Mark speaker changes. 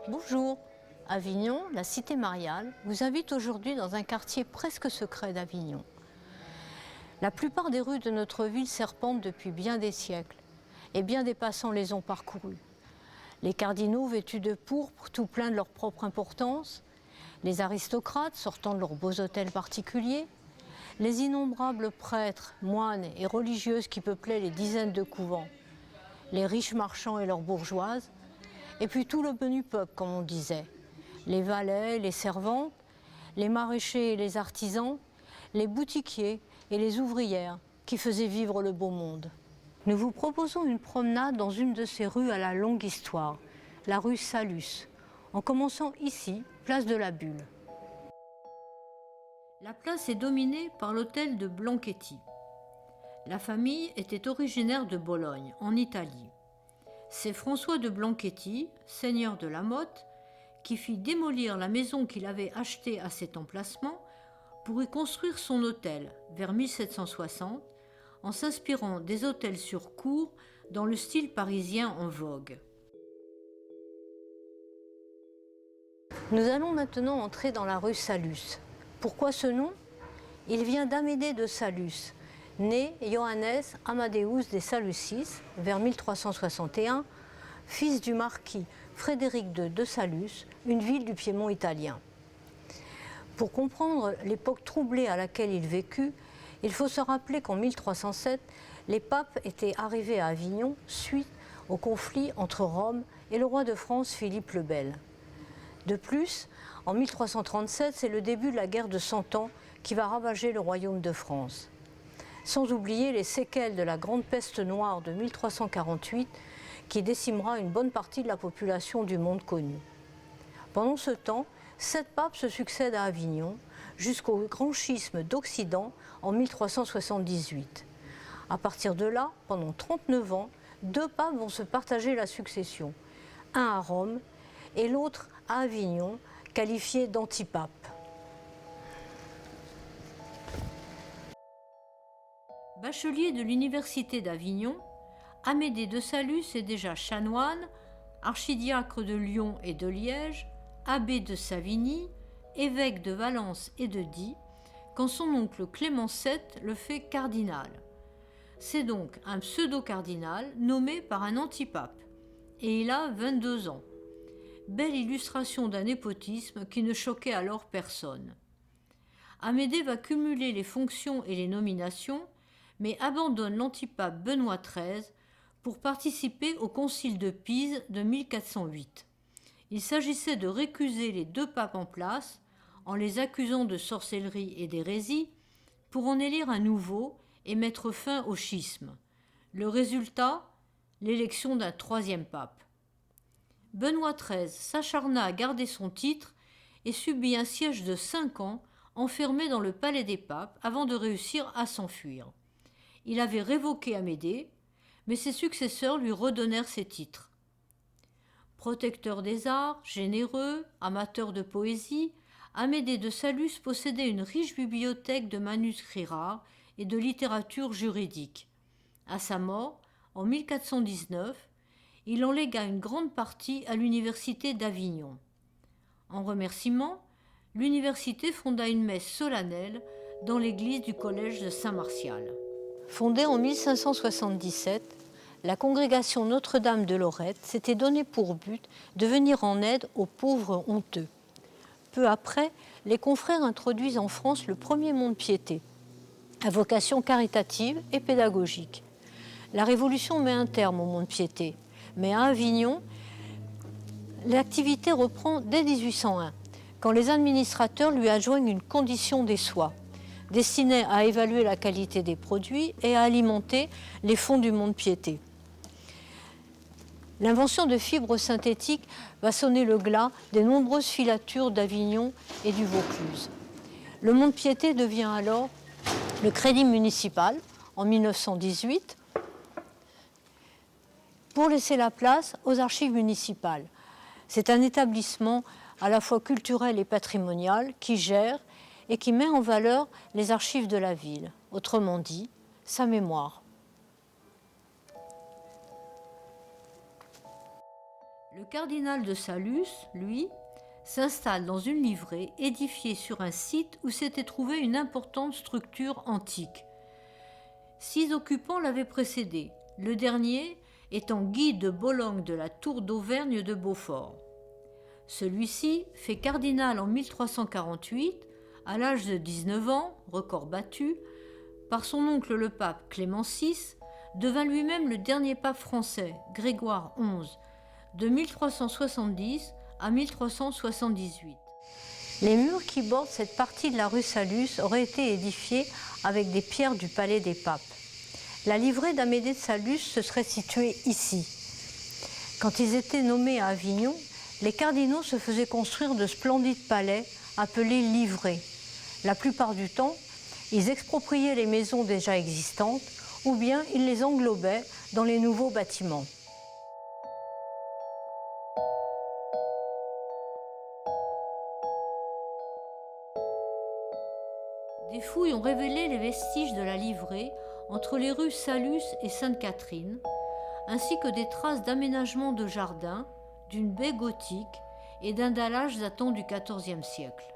Speaker 1: Bonjour, Avignon, la cité mariale, vous invite aujourd'hui dans un quartier presque secret d'Avignon. La plupart des rues de notre ville serpentent depuis bien des siècles, et bien des passants les ont parcourues. Les cardinaux vêtus de pourpre, tout pleins de leur propre importance, les aristocrates sortant de leurs beaux hôtels particuliers, les innombrables prêtres, moines et religieuses qui peuplaient les dizaines de couvents, les riches marchands et leurs bourgeoises, et puis tout le menu peuple, comme on disait, les valets, les servantes, les maraîchers et les artisans, les boutiquiers et les ouvrières qui faisaient vivre le beau monde. Nous vous proposons une promenade dans une de ces rues à la longue histoire, la rue Salus, en commençant ici, place de la Bulle. La place est dominée par l'hôtel de Blanchetti. La famille était originaire de Bologne, en Italie. C'est François de Blanchetti, seigneur de la Motte, qui fit démolir la maison qu'il avait achetée à cet emplacement pour y construire son hôtel vers 1760, en s'inspirant des hôtels sur cour dans le style parisien en vogue. Nous allons maintenant entrer dans la rue Salus. Pourquoi ce nom ? Il vient d'Amédée de Salus, né Johannes Amadeus de Salusis vers 1361, fils du marquis Frédéric II de Salus, une ville du Piémont italien. Pour comprendre l'époque troublée à laquelle il vécut, il faut se rappeler qu'en 1307, les papes étaient arrivés à Avignon suite au conflit entre Rome et le roi de France Philippe le Bel. De plus, en 1337, c'est le début de la guerre de 100 ans qui va ravager le royaume de France. Sans oublier les séquelles de la grande peste noire de 1348 qui décimera une bonne partie de la population du monde connu. Pendant ce temps, 7 papes se succèdent à Avignon jusqu'au grand schisme d'Occident en 1378. À partir de là, pendant 39 ans, 2 papes vont se partager la succession, un à Rome et l'autre à Avignon, qualifié d'antipape. Bachelier de l'université d'Avignon, Amédée de Salus est déjà chanoine, archidiacre de Lyon et de Liège, abbé de Savigny, évêque de Valence et de Die, quand son oncle Clément VII le fait cardinal. C'est donc un pseudo-cardinal nommé par un antipape, et il a 22 ans. Belle illustration d'un népotisme qui ne choquait alors personne. Amédée va cumuler les fonctions et les nominations, mais abandonne l'antipape Benoît XIII pour participer au concile de Pise de 1408. Il s'agissait de récuser les 2 papes en place, en les accusant de sorcellerie et d'hérésie, pour en élire un nouveau et mettre fin au schisme. Le résultat, l'élection d'un 3e pape. Benoît XIII s'acharna à garder son titre et subit un siège de 5 ans enfermé dans le palais des papes avant de réussir à s'enfuir. Il avait révoqué Amédée, mais ses successeurs lui redonnèrent ses titres. Protecteur des arts, généreux, amateur de poésie, Amédée de Salus possédait une riche bibliothèque de manuscrits rares et de littérature juridique. À sa mort, en 1419, il en légua une grande partie à l'université d'Avignon. En remerciement, l'université fonda une messe solennelle dans l'église du collège de Saint-Martial. Fondée en 1577, la congrégation Notre-Dame de Lorette s'était donné pour but de venir en aide aux pauvres honteux. Peu après, les confrères introduisent en France le premier mont-de-piété, à vocation caritative et pédagogique. La Révolution met un terme au mont-de-piété, mais à Avignon, l'activité reprend dès 1801, quand les administrateurs lui adjoignent une condition des soies, destinée à évaluer la qualité des produits et à alimenter les fonds du mont-de-piété. L'invention de fibres synthétiques va sonner le glas des nombreuses filatures d'Avignon et du Vaucluse. Le mont-de-piété devient alors le crédit municipal en 1918 pour laisser la place aux archives municipales. C'est un établissement à la fois culturel et patrimonial qui gère et qui met en valeur les archives de la ville, autrement dit, sa mémoire. Le Le cardinal de Saluces, lui, s'installe dans une livrée édifiée sur un site où s'était trouvée une importante structure antique. 6 occupants l'avaient précédé, le dernier étant Guy de Bologne de la tour d'Auvergne de Beaufort. Celui-ci, fait cardinal en 1348, à l'âge de 19 ans, record battu, par son oncle le pape Clément VI, devint lui-même le dernier pape français, Grégoire XI, de 1370 à 1378. Les murs qui bordent cette partie de la rue Saluces auraient été édifiés avec des pierres du palais des papes. La livrée d'Amédée de Saluces se serait située ici. Quand ils étaient nommés à Avignon, les cardinaux se faisaient construire de splendides palais appelés livrées. La plupart du temps, ils expropriaient les maisons déjà existantes ou bien ils les englobaient dans les nouveaux bâtiments. Des fouilles ont révélé les vestiges de la livrée entre les rues Saluces et Sainte-Catherine, ainsi que des traces d'aménagement de jardins, d'une baie gothique et d'un dallage datant du XIVe siècle.